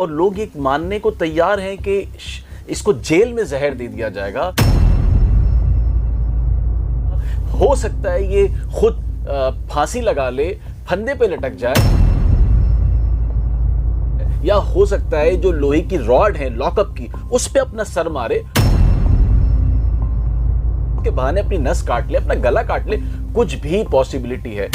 اور لوگ یہ ماننے کو تیار ہیں کہ اس کو جیل میں زہر دے دیا جائے گا. ہو سکتا ہے یہ خود پھانسی لگا لے, پھندے پہ لٹک جائے, یا ہو سکتا ہے جو لوہے کی راڈ ہے لاک اپ کی اس پہ اپنا سر مارے کے بہانے اپنی نس کاٹ لے, اپنا گلا کاٹ لے. کچھ بھی پاسبلٹی ہے.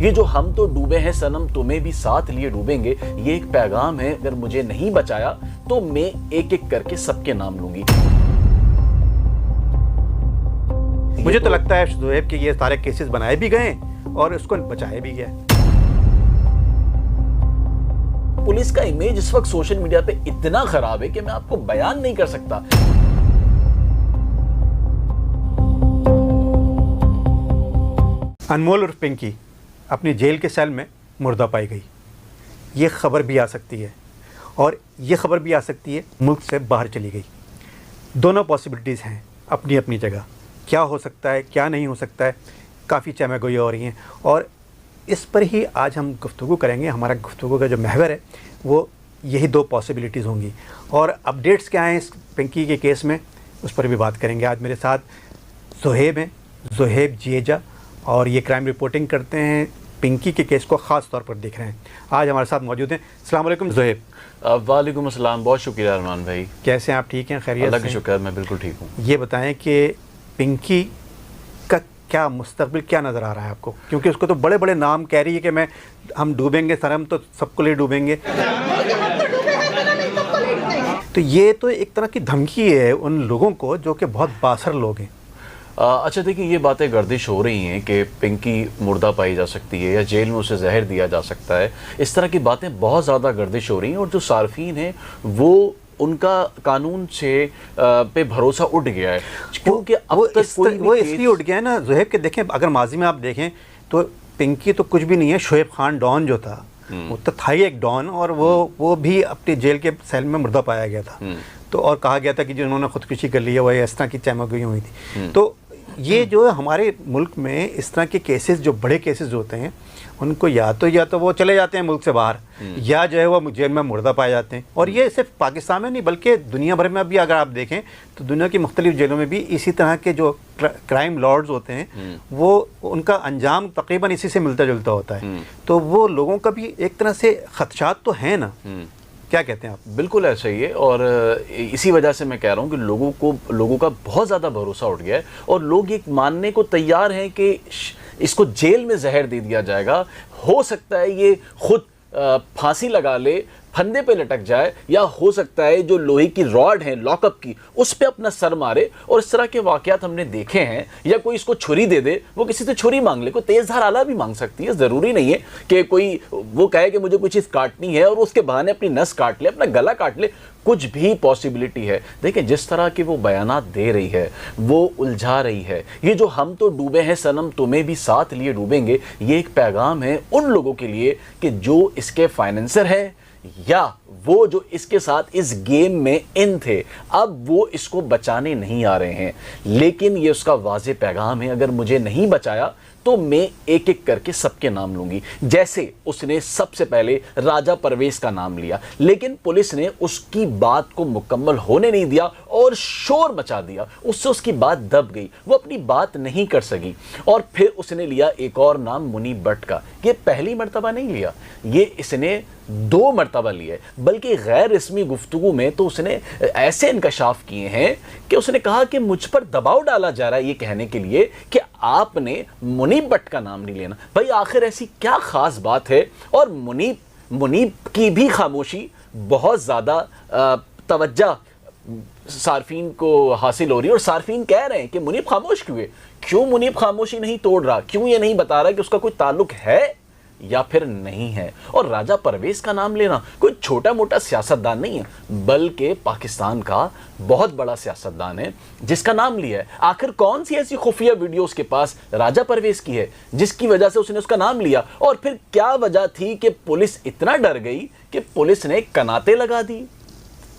یہ جو ہم تو ڈوبے ہیں صنم تمہیں بھی ساتھ لیے ڈوبیں گے, یہ ایک پیغام ہے. اگر مجھے نہیں بچایا تو میں ایک ایک کر کے سب کے نام لوں گی. مجھے تو لگتا ہے زہیب کہ یہ سارے کیسز بنائے بھی گئے اور اس کو بچائے بھی گئے. پولیس کا امیج اس وقت سوشل میڈیا پہ اتنا خراب ہے کہ میں آپ کو بیان نہیں کر سکتا. انمول اور پنکی اپنی جیل کے سیل میں مردہ پائی گئی. یہ خبر بھی آ سکتی ہے اور یہ خبر بھی آ سکتی ہے ملک سے باہر چلی گئی. دونوں پاسبلٹیز ہیں اپنی اپنی جگہ. کیا ہو سکتا ہے کیا نہیں ہو سکتا ہے, کافی چہمہ گوئی ہو رہی ہیں, اور اس پر ہی آج ہم گفتگو کریں گے. ہمارا گفتگو کا جو محور ہے وہ یہی دو پاسبلٹیز ہوں گی, اور اپڈیٹس کیا ہیں اس پنکی کے کیس میں اس پر بھی بات کریں گے. آج میرے ساتھ زہیب ہیں, زہیب جیجا, اور یہ کرائم رپورٹنگ کرتے ہیں, پنکی کے کیس کو خاص طور پر دیکھ رہے ہیں. آج ہمارے ساتھ موجود ہیں. السلام علیکم زہیب. وعلیکم السلام, بہت شکریہ ارمان بھائی. کیسے ہیں آپ؟ ٹھیک ہیں, خیریت سے؟ اللہ کا شکر, میں بالکل ٹھیک ہوں. یہ بتائیں کہ پنکی کا کیا مستقبل کیا نظر آ رہا ہے آپ کو؟ کیونکہ اس کو تو بڑے بڑے نام کہہ رہی ہے کہ ہم ڈوبیں گے صنم تو سب کو لے ڈوبیں گے. تو یہ تو ایک طرح کی دھمکی ہے ان لوگوں کو جو کہ بہت بااثر لوگ ہیں. اچھا دیکھیں, یہ باتیں گردش ہو رہی ہیں کہ پنکی مردہ پائی جا سکتی ہے یا جیل میں اسے زہر دیا جا سکتا ہے. اس طرح کی باتیں بہت زیادہ گردش ہو رہی ہیں, اور جو صارفین ہیں وہ ان کا قانون سے پہ بھروسہ اٹھ گیا ہے. کیونکہ اب تک وہ اس لیے اٹھ گیا ہے نا زہیب کہ دیکھیں, اگر ماضی میں آپ دیکھیں تو پنکی تو کچھ بھی نہیں ہے. شعیب خان ڈان جو تھا وہ تو تھا ہی ایک ڈان, اور وہ بھی اپنی جیل کے سیل میں مردہ پایا گیا تھا. تو اور کہا گیا تھا کہ جنہوں نے خودکشی کر لی ہے وہ اس طرح کی چہمہ گوئی ہوئی تھی. تو یہ جو ہمارے ملک میں اس طرح کے کیسز جو بڑے کیسز ہوتے ہیں ان کو یا تو وہ چلے جاتے ہیں ملک سے باہر, یا جو ہے وہ جیل میں مردہ پائے جاتے ہیں. اور یہ صرف پاکستان میں نہیں بلکہ دنیا بھر میں بھی اگر آپ دیکھیں تو دنیا کی مختلف جیلوں میں بھی اسی طرح کے جو کرائم لارڈز ہوتے ہیں وہ ان کا انجام تقریباً اسی سے ملتا جلتا ہوتا ہے. تو وہ لوگوں کا بھی ایک طرح سے خدشات تو ہیں نا, کیا کہتے ہیں آپ؟ بالکل ایسا ہی ہے, اور اسی وجہ سے میں کہہ رہا ہوں کہ لوگوں کا بہت زیادہ بھروسہ اٹھ گیا ہے, اور لوگ یہ ماننے کو تیار ہیں کہ اس کو جیل میں زہر دے دیا جائے گا. ہو سکتا ہے یہ خود پھانسی لگا لے, پھندے پہ لٹک جائے, یا ہو سکتا ہے جو لوہے کی راڈ ہے لاک اپ کی اس پہ اپنا سر مارے. اور اس طرح کے واقعات ہم نے دیکھے ہیں. یا کوئی اس کو چھری دے دے, وہ کسی سے چھری مانگ لے, کوئی تیز دھار آلہ بھی مانگ سکتی ہے. ضروری نہیں ہے کہ کوئی وہ کہے کہ مجھے کوئی چیز کاٹنی ہے اور اس کے بہانے اپنی نس کاٹ لے, اپنا گلا کاٹ لے. کچھ بھی پاسبلٹی ہے. دیکھیں جس طرح کے وہ بیانات دے رہی ہے وہ الجھا رہی ہے. یہ جو ہم تو ڈوبے ہیں صنم تمہیں بھی ساتھ لیے ڈوبیں گے, یہ ایک پیغام ہے ان لوگوں کے لیے کہ جو اس کے فائنینسر ہے یا وہ جو اس کے ساتھ اس گیم میں ان تھے, اب وہ اس کو بچانے نہیں آ رہے ہیں. لیکن یہ اس کا واضح پیغام ہے, اگر مجھے نہیں بچایا تو میں ایک ایک کر کے سب کے نام لوں گی. جیسے اس نے سب سے پہلے راجہ پرویز کا نام لیا, لیکن پولیس نے اس کی بات کو مکمل ہونے نہیں دیا اور شور مچا دیا. اس سے اس کی بات دب گئی, وہ اپنی بات نہیں کر سکی. اور پھر اس نے لیا ایک اور نام منیب بٹ کا. یہ پہلی مرتبہ نہیں لیا, یہ اس نے 2 مرتبہ لیا ہے. بلکہ غیر رسمی گفتگو میں تو اس نے ایسے انکشاف کیے ہیں کہ اس نے کہا کہ مجھ پر دباؤ ڈالا جا رہا ہے یہ کہنے کے لیے کہ آپ نے منیب بٹ کا نام نہیں لینا. بھائی آخر ایسی کیا خاص بات ہے؟ اور منیب کی بھی خاموشی بہت زیادہ توجہ صارفین کو حاصل ہو رہی ہے, اور صارفین کہہ رہے ہیں کہ منیب خاموش کیوں ہے؟ کیوں منیب خاموشی نہیں توڑ رہا؟ کیوں یہ نہیں بتا رہا کہ اس کا کوئی تعلق ہے یا پھر نہیں ہے؟ اور راجہ پرویز کا نام لینا کوئی چھوٹا موٹا سیاستدان نہیں ہے, بلکہ پاکستان کا بہت بڑا سیاستدان ہے جس کا نام لیا ہے. آخر کون سی ایسی خفیہ ویڈیو اس کے پاس راجہ پرویز کی ہے جس کی وجہ سے اس نے اس کا نام لیا؟ اور پھر کیا وجہ تھی کہ پولیس اتنا ڈر گئی کہ پولیس نے کناتے لگا دی,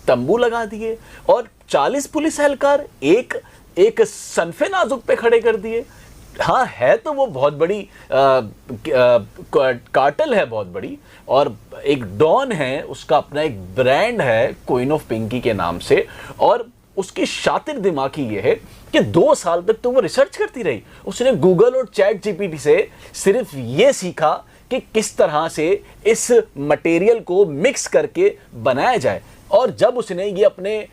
تمبو لگا دیے, اور 40 پولیس اہلکار ایک صنف نازک پہ کھڑے کر دیے. ہاں ہے تو وہ بہت بڑی کارٹل ہے بہت بڑی, اور ایک ڈان ہے, اس کا اپنا ایک برانڈ ہے کوئن آف پنکی کے نام سے, اور اس کی شاطر دماغی یہ ہے کہ 2 سال تک تو وہ ریسرچ کرتی رہی. اس نے گوگل اور چیٹ جی پی ٹی سے صرف یہ سیکھا کہ کس طرح سے اس مٹیریل کو مکس کر کے بنایا جائے, اور جب اس نے یہ اپنے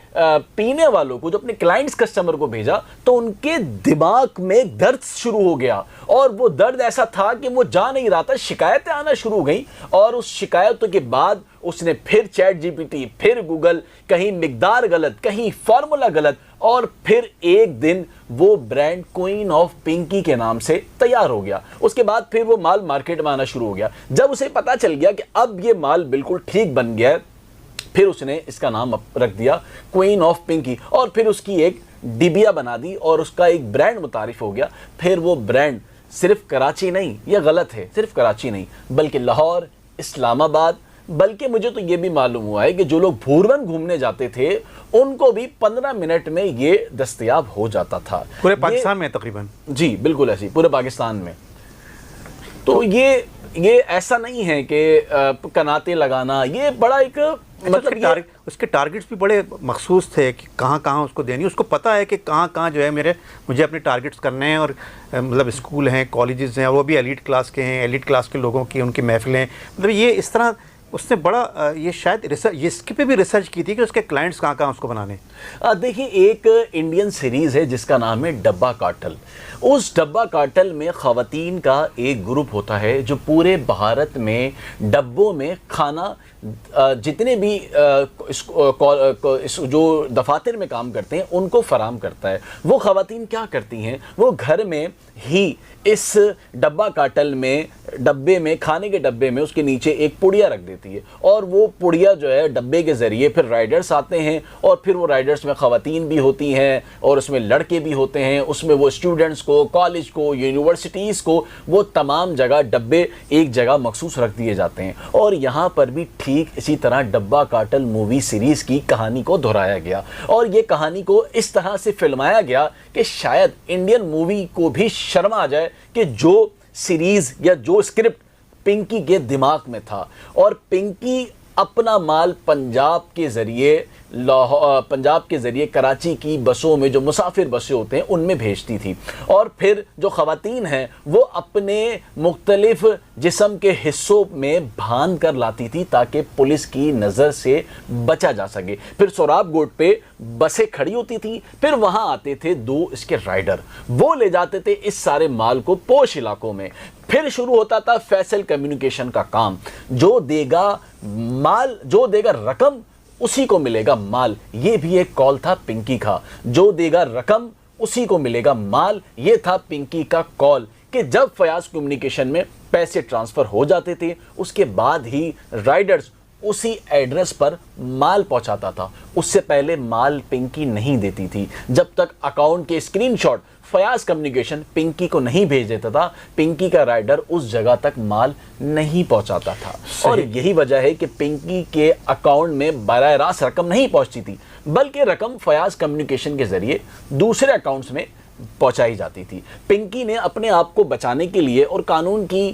پینے والوں کو, جو اپنے کلائنٹس کسٹمر کو بھیجا, تو ان کے دماغ میں درد شروع ہو گیا, اور وہ درد ایسا تھا کہ وہ جا نہیں رہا تھا, شکایتیں آنا شروع ہو گئیں, اور اس شکایتوں کے بعد اس نے پھر چیٹ جی پی ٹی, پھر گوگل, کہیں مقدار غلط, کہیں فارمولا غلط, اور پھر ایک دن وہ برانڈ کوئن آف پنکی کے نام سے تیار ہو گیا. اس کے بعد پھر وہ مال مارکیٹ میں آنا شروع ہو گیا. جب اسے پتا چل گیا کہ اب یہ مال بالکل ٹھیک بن گیا ہے, پھر اس نے اس کا نام رکھ دیا کوئن آف پنکی, اور پھر اس کی ایک ڈبیا بنا دی, اور اس کا ایک برانڈ متعارف ہو گیا. پھر وہ برانڈ صرف کراچی نہیں, یہ غلط ہے, صرف کراچی نہیں بلکہ لاہور, اسلام آباد, بلکہ مجھے تو یہ بھی معلوم ہوا ہے کہ جو لوگ بھورون گھومنے جاتے تھے ان کو بھی 15 منٹ میں یہ دستیاب ہو جاتا تھا. پورے پاکستان میں تقریباً, جی بالکل ایسی, پورے پاکستان میں. تو یہ ایسا نہیں ہے کہ کناتے لگانا, یہ بڑا ایک مطلب اس کے ٹارگٹس بھی بڑے مخصوص تھے کہ کہاں کہاں اس کو دینی. اس کو پتہ ہے کہ کہاں کہاں جو ہے مجھے اپنے ٹارگٹس کرنے ہیں, اور مطلب اسکول ہیں, کالجز ہیں, وہ بھی ایلیٹ کلاس کے ہیں, ایلیٹ کلاس کے لوگوں کی ان کی محفلیں, مطلب یہ اس طرح اس نے بڑا یہ شاید ریسرچ, اس کے پہ بھی ریسرچ کی تھی کہ اس کے کلائنٹس کہاں کہاں اس کو بنانے. دیکھیں, ایک انڈین سیریز ہے جس کا نام ہے ڈبہ کارٹل. اس ڈبہ کارٹل میں خواتین کا ایک گروپ ہوتا ہے جو پورے بھارت میں ڈبوں میں کھانا, جتنے بھی جو دفاتر میں کام کرتے ہیں ان کو فراہم کرتا ہے. وہ خواتین کیا کرتی ہیں, وہ گھر میں ہی اس ڈبہ کارٹل میں, ڈبے میں, کھانے کے ڈبے میں اس کے نیچے ایک پڑیا رکھ دیتی ہے, اور وہ پڑیا جو ہے ڈبے کے ذریعے پھر رائڈرز آتے ہیں, اور پھر وہ رائڈرز میں خواتین بھی ہوتی ہیں اور اس میں لڑکے بھی ہوتے ہیں. اس میں وہ اسٹوڈنٹس کو, کالج کو, یونیورسٹیز کو, وہ تمام جگہ ڈبے ایک جگہ مخصوص رکھ دیے جاتے ہیں. اور یہاں پر بھی ٹھیک اسی طرح ڈبہ کارٹل مووی سیریز کی کہانی کو دہرایا گیا, اور یہ کہانی کو اس طرح سے فلمایا گیا کہ شاید انڈین مووی کو بھی شرم آ جائے کہ جو سیریز یا جو اسکرپٹ پنکی کے دماغ میں تھا. اور پنکی اپنا مال پنجاب کے ذریعے کراچی کی بسوں میں, جو مسافر بسیں ہوتے ہیں ان میں بھیجتی تھی, اور پھر جو خواتین ہیں وہ اپنے مختلف جسم کے حصوں میں باندھ کر لاتی تھی تاکہ پولیس کی نظر سے بچا جا سکے. پھر سوراب گوٹ پہ بسیں کھڑی ہوتی تھی, پھر وہاں آتے تھے 2 اس کے رائڈر, وہ لے جاتے تھے اس سارے مال کو پوش علاقوں میں. پھر شروع ہوتا تھا فیصل کمیونیکیشن کا کام, جو دے گا مال, جو دے گا رقم اسی کو ملے گا مال. یہ بھی ایک کال تھا پنکی کا, جو دے گا رقم اسی کو ملے گا مال. یہ تھا پنکی کا کال کہ جب فیاض کمیونیکیشن میں پیسے ٹرانسفر ہو جاتے تھے اس کے بعد ہی رائڈرز اسی ایڈریس پر مال پہنچاتا تھا. اس سے پہلے مال پنکی نہیں دیتی تھی. جب تک اکاؤنٹ کے screenshot Fayyaz communication Pinky کو نہیں بھیج دیتا تھا, پنکی کا رائڈر اس جگہ تک مال نہیں پہنچاتا تھا. اور یہی وجہ ہے کہ پنکی کے اکاؤنٹ میں براہ راست رقم نہیں پہنچتی تھی, بلکہ رقم فیاض کمیونیکیشن کے ذریعے دوسرے اکاؤنٹس میں پہنچائی جاتی تھی. پنکی نے اپنے آپ کو بچانے کے لیے اور قانون کی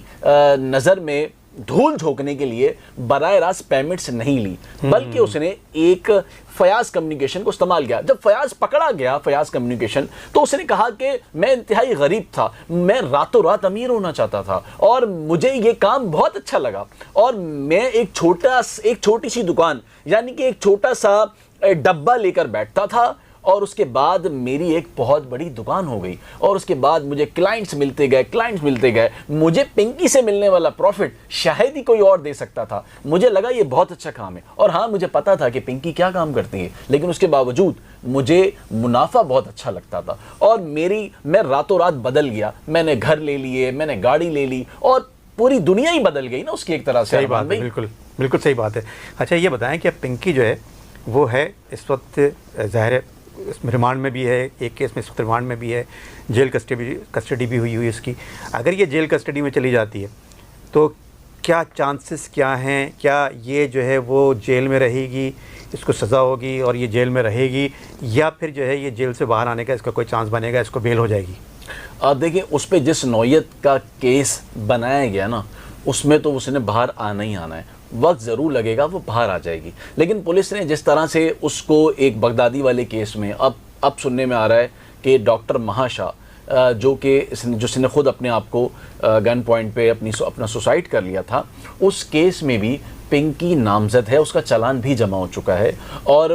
نظر میں دھول جھونکنے کے لیے براہ راست پیمنٹس نہیں لی, بلکہ اس نے ایک فیاض کمیونیکیشن کو استعمال کیا. جب فیاض پکڑا گیا, فیاض کمیونیکیشن, تو اس نے کہا کہ میں انتہائی غریب تھا, میں راتوں رات امیر ہونا چاہتا تھا, اور مجھے یہ کام بہت اچھا لگا, اور میں ایک چھوٹی سی دکان, یعنی کہ ایک چھوٹا سا ڈبہ لے کر بیٹھتا تھا, اور اس کے بعد میری ایک بہت بڑی دکان ہو گئی, اور اس کے بعد مجھے کلائنٹس ملتے گئے. مجھے پنکی سے ملنے والا پروفٹ شاید ہی کوئی اور دے سکتا تھا. مجھے لگا یہ بہت اچھا کام ہے, اور ہاں مجھے پتا تھا کہ پنکی کیا کام کرتی ہے, لیکن اس کے باوجود مجھے منافع بہت اچھا لگتا تھا, اور میں راتوں رات بدل گیا. میں نے گھر لے لیے, میں نے گاڑی لے لی, اور پوری دنیا ہی بدل گئی نا اس کی ایک طرح سے. صحیح بات ہے, بالکل صحیح بات ہے. اچھا یہ بتائیں کہ پنکی جو ہے وہ ہے اس وقت ظاہر ہے ریمانڈ میں بھی ہے, ایک کیس میں اس وقت ریمانڈ میں بھی ہے, جیل کسٹڈی بھی ہوئی اس کی. اگر یہ جیل کسٹڈی میں چلی جاتی ہے تو کیا چانسز کیا ہیں, کیا یہ جو ہے وہ جیل میں رہے گی, اس کو سزا ہوگی اور یہ جیل میں رہے گی, یا پھر جو ہے یہ جیل سے باہر آنے کا اس کا کوئی چانس بنے گا, اس کو بیل ہو جائے گی؟ دیکھیں اس پہ جس نوعیت کا کیس بنایا گیا نا اس میں تو اس نے باہر آنا ہی آنا ہے، وقت ضرور لگے گا، وہ باہر آ جائے گی. لیکن پولیس نے جس طرح سے اس کو ایک بغدادی والے کیس میں اب سننے میں آ رہا ہے کہ ڈاکٹر مہاشا جو کہ جس نے خود اپنے آپ کو گن پوائنٹ پہ اپنا سوسائڈ کر لیا تھا، اس کیس میں بھی پنکی نامزد ہے، اس کا چلان بھی جمع ہو چکا ہے. اور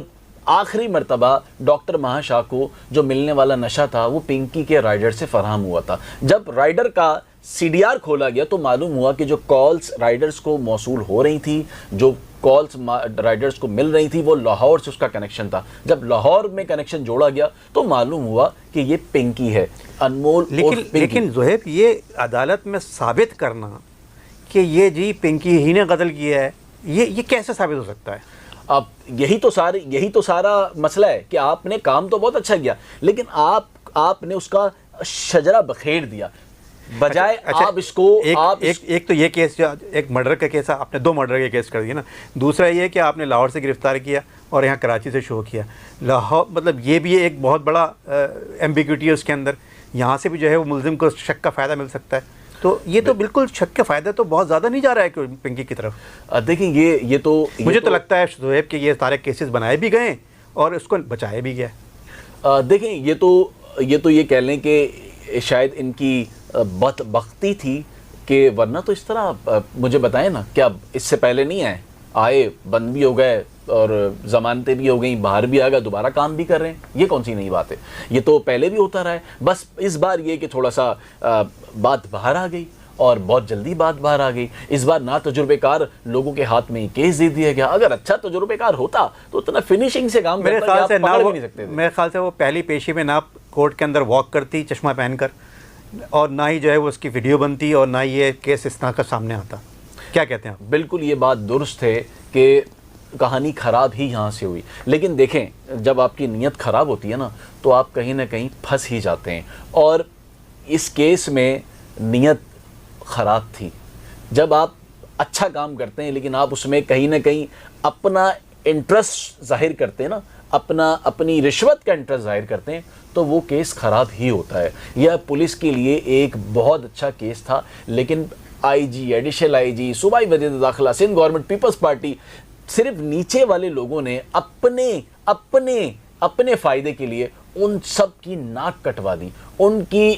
آخری مرتبہ ڈاکٹر مہاشا کو جو ملنے والا نشہ تھا وہ پنکی کے رائڈر سے فراہم ہوا تھا. جب رائڈر کا سی ڈی آر کھولا گیا تو معلوم ہوا کہ جو کالز رائڈرز کو موصول ہو رہی تھی، جو کالز رائڈرز کو مل رہی تھی، وہ لاہور سے اس کا کنیکشن تھا. جب لاہور میں کنیکشن جوڑا گیا تو معلوم ہوا کہ یہ پنکی ہے، انمول. لیکن زہیب یہ عدالت میں ثابت کرنا کہ یہ جی پنکی ہی نے قتل کیا ہے، یہ کیسے ثابت ہو سکتا ہے؟ اب یہی تو سارا مسئلہ ہے کہ آپ نے کام تو بہت اچھا کیا لیکن آپ نے اس کا شجرہ بکھیر دیا بجائے آپ اس کو ایک تو یہ کیس، ایک مرڈر کا کیس، آپ نے 2 مرڈر کے کیس کر دیے نا. دوسرا یہ کہ آپ نے لاہور سے گرفتار کیا اور یہاں کراچی سے شو کیا. لاہور مطلب یہ بھی ایک بہت بڑا ایمبیگوٹی ہے اس کے اندر. یہاں سے بھی جو ہے وہ ملزم کو شک کا فائدہ مل سکتا ہے. تو یہ تو بالکل شک کا فائدہ تو بہت زیادہ نہیں جا رہا ہے پنکی کی طرف. دیکھیں یہ تو مجھے تو لگتا ہے زہیب کہ یہ سارے کیسز بنائے بھی گئے اور اس کو بچایا بھی گیا. دیکھیں یہ تو یہ کہہ لیں کہ شاید ان کی بدبختی تھی کہ ورنہ تو اس طرح مجھے بتائیں نا، کیا اس سے پہلے نہیں آئے بند بھی ہو گئے اور ضمانتیں بھی ہو گئیں، باہر بھی آ گئے، دوبارہ کام بھی کر رہے ہیں. یہ کون سی نئی بات ہے؟ یہ تو پہلے بھی ہوتا رہا ہے. بس اس بار یہ کہ تھوڑا سا بات باہر آ گئی اور بہت جلدی بات باہر آ گئی. اس بار نا تجربے کار لوگوں کے ہاتھ میں کیس دے دیا گیا. اگر اچھا تجربے کار ہوتا تو اتنا فنیشنگ سے کام میرے کرتا کہ آپ پکڑ بھی نہیں سکتے تھے. میرے خیال سے وہ پہلی پیشی میں نہ کورٹ کے اندر واک کرتی چشمہ پہن کر، اور نہ ہی جو ہے وہ اس کی ویڈیو بنتی اور نہ یہ کیس اس طرح کا سامنے آتا. کیا کہتے ہیں آپ؟ بالکل یہ بات درست ہے کہ کہانی خراب ہی یہاں سے ہوئی. لیکن دیکھیں جب آپ کی نیت خراب ہوتی ہے نا تو آپ کہیں نہ کہیں پھنس ہی جاتے ہیں. اور اس کیس میں نیت خراب تھی. جب آپ اچھا کام کرتے ہیں لیکن آپ اس میں کہیں نہ کہیں اپنا انٹرسٹ ظاہر کرتے ہیں نا، اپنی رشوت کا انٹرسٹ ظاہر کرتے ہیں تو وہ کیس خراب ہی ہوتا ہے. یہ پولیس کے لیے ایک بہت اچھا کیس تھا لیکن آئی جی، ایڈیشنل آئی جی، صوبائی وزیر داخلہ، سندھ گورنمنٹ، پیپلز پارٹی، صرف نیچے والے لوگوں نے اپنے فائدے کے لیے ان سب کی ناک کٹوا دی، ان کی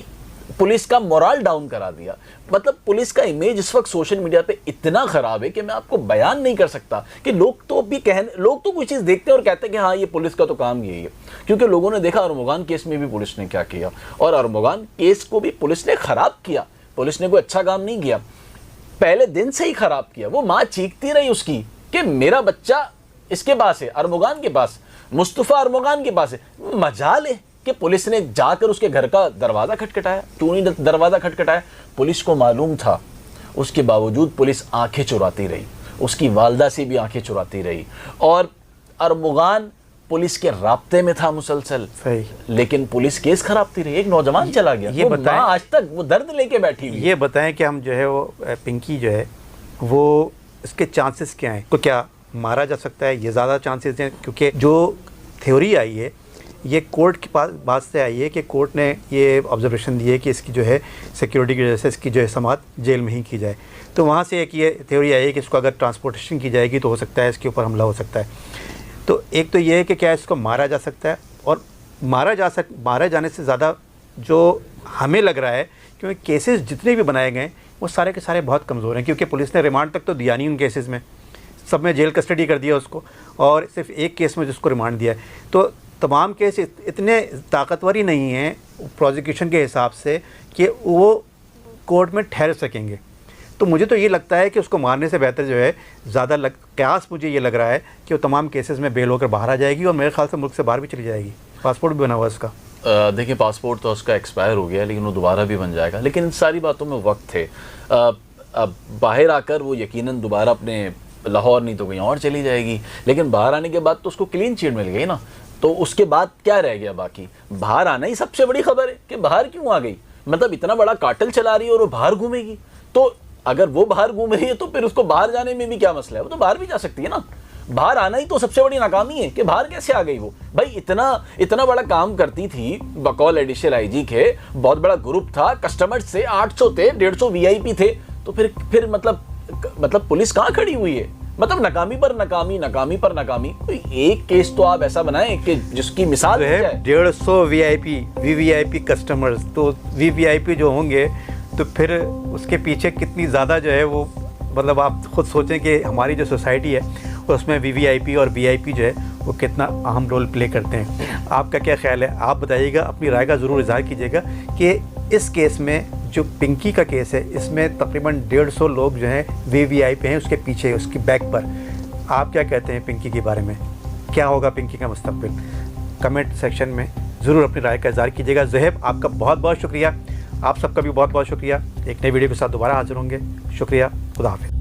پولیس کا مورال ڈاؤن کرا دیا. مطلب پولیس کا امیج اس وقت سوشل میڈیا پہ اتنا خراب ہے کہ میں آپ کو بیان نہیں کر سکتا کہ لوگ تو کوئی چیز دیکھتے ہیں اور کہتے ہیں کہ ہاں یہ پولیس کا تو کام یہی ہے. کیونکہ لوگوں نے دیکھا ارمغان کیس میں بھی پولیس نے کیا کیا، اور ارمغان کیس کو بھی پولیس نے خراب کیا. پولیس نے کوئی اچھا کام نہیں کیا، پہلے دن سے ہی خراب کیا. وہ ماں چیختی رہی اس کی کہ میرا بچہ اس کے پاس ہے، ارمغان کے پاس، مصطفیٰ ارمغان کے پاس ہے. مجال ہے کہ پولیس نے جا کر اس کے گھر کا دروازہ کھٹکھٹایا. کیوں نہیں دروازہ کھٹکھٹایا؟ پولیس کو معلوم تھا. اس کے باوجود پولیس آنکھیں چراتی رہی، اس کی والدہ سے بھی آنکھیں چراتی رہی. اور ارمغان پولیس کے رابطے میں تھا مسلسل، لیکن پولیس کیس خرابتی رہی. ایک نوجوان چلا گیا، یہ بتائیں آج تک وہ درد لے کے بیٹھی ہوئی. یہ بتائیں کہ ہم جو ہے وہ پنکی جو ہے وہ اس کے چانسز کیا ہیں؟ تو کیا مارا جا سکتا ہے؟ یہ زیادہ چانسز ہیں کیونکہ جو تھیوری آئی ہے یہ کورٹ کے پاس بات سے آئی ہے کہ کورٹ نے یہ آبزرویشن دی ہے کہ اس کی جو ہے سیکیورٹی کی وجہ سے اس کی جو ہے سماعت جیل میں ہی کی جائے. تو وہاں سے ایک یہ تھیوری آئی ہے کہ اس کو اگر ٹرانسپورٹیشن کی جائے گی تو ہو سکتا ہے اس کے اوپر حملہ ہو سکتا ہے. تو ایک تو یہ ہے کہ کیا اس کو مارا جا سکتا ہے، اور مارا جانے سے زیادہ جو ہمیں لگ رہا ہے کیونکہ کیسز جتنے بھی بنائے گئے وہ سارے کے سارے بہت کمزور ہیں، کیونکہ پولیس نے ریمانڈ تک تو دیا نہیں ان کیسز میں، سب میں جیل کسٹڈی کر دیا اس کو، اور صرف ایک کیس میں جس کو ریمانڈ دیا ہے. تو تمام کیس اتنے طاقتور ہی نہیں ہیں پروزیکیوشن کے حساب سے کہ وہ کورٹ میں ٹھہر سکیں گے. تو مجھے تو یہ لگتا ہے کہ اس کو مارنے سے بہتر جو ہے زیادہ قیاس مجھے یہ لگ رہا ہے کہ وہ تمام کیسز میں بیل ہو کر باہر آ جائے گی، اور میرے خیال سے ملک سے باہر بھی چلی جائے گی. پاسپورٹ بھی بنا ہوا اس کا. دیکھیں پاسپورٹ تو اس کا ایکسپائر ہو گیا لیکن وہ دوبارہ بھی بن جائے گا. لیکن ان ساری باتوں میں وقت ہے. باہر آ کر وہ یقیناً دوبارہ اپنے لاہور نہیں تو کہیں اور چلی جائے گی، لیکن باہر آنے کے بعد تو اس کو کلین چیٹ مل گئی نا. تو اس کے بعد کیا رہ گیا باقی؟ باہر آنا ہی سب سے بڑی خبر ہے کہ باہر کیوں آ گئی. مطلب اتنا بڑا کارٹل چلا رہی ہے اور وہ باہر گھومے گی. تو اگر وہ باہر گھوم رہی ہے تو پھر اس کو باہر جانے میں بھی کیا مسئلہ ہے؟ وہ تو باہر بھی جا سکتی ہے نا. باہر آنا ہی تو سب سے بڑی ناکامی ہے کہ باہر کیسے آ گئی وہ. بھائی اتنا بڑا کام کرتی تھی بقول ایڈیشنل آئی جی کے, بہت بڑا گروپ تھا, کسٹمر سے 800 تھے, 150 VIP تھے, تو پھر مطلب پولیس کہاں کھڑی ہوئی ہے؟ مطلب ناکامی پر ناکامی, ناکامی پر ناکامی. کوئی ایک کیس تو آپ ایسا بنائیں کہ جس کی مثال دی جائے. 150 VVIP کسٹمرز, تو VVIP جو ہوں گے تو پھر اس کے پیچھے کتنی زیادہ جو ہے وہ, مطلب آپ خود سوچیں کہ ہماری جو سوسائٹی ہے اس میں VVIP اور VIP جو ہے وہ کتنا اہم رول پلے کرتے ہیں. آپ کا کیا خیال ہے؟ آپ بتائیے گا, اپنی رائے کا ضرور اظہار کیجیے گا کہ اس کیس میں جو پنکی کا کیس ہے اس میں تقریباً 150 لوگ جو ہیں VVIP ہیں اس کے پیچھے, اس کی بیک پر. آپ کیا کہتے ہیں پنکی کے بارے میں؟ کیا ہوگا پنکی کا مستقبل؟ کمنٹ سیکشن میں ضرور اپنی رائے کا اظہار کیجیے گا. زہیب, آپ کا بہت بہت شکریہ. آپ سب کا بھی بہت بہت شکریہ. ایک نئی ویڈیو کے ساتھ دوبارہ حاضر ہوں گے. شکریہ. خدا حافظ.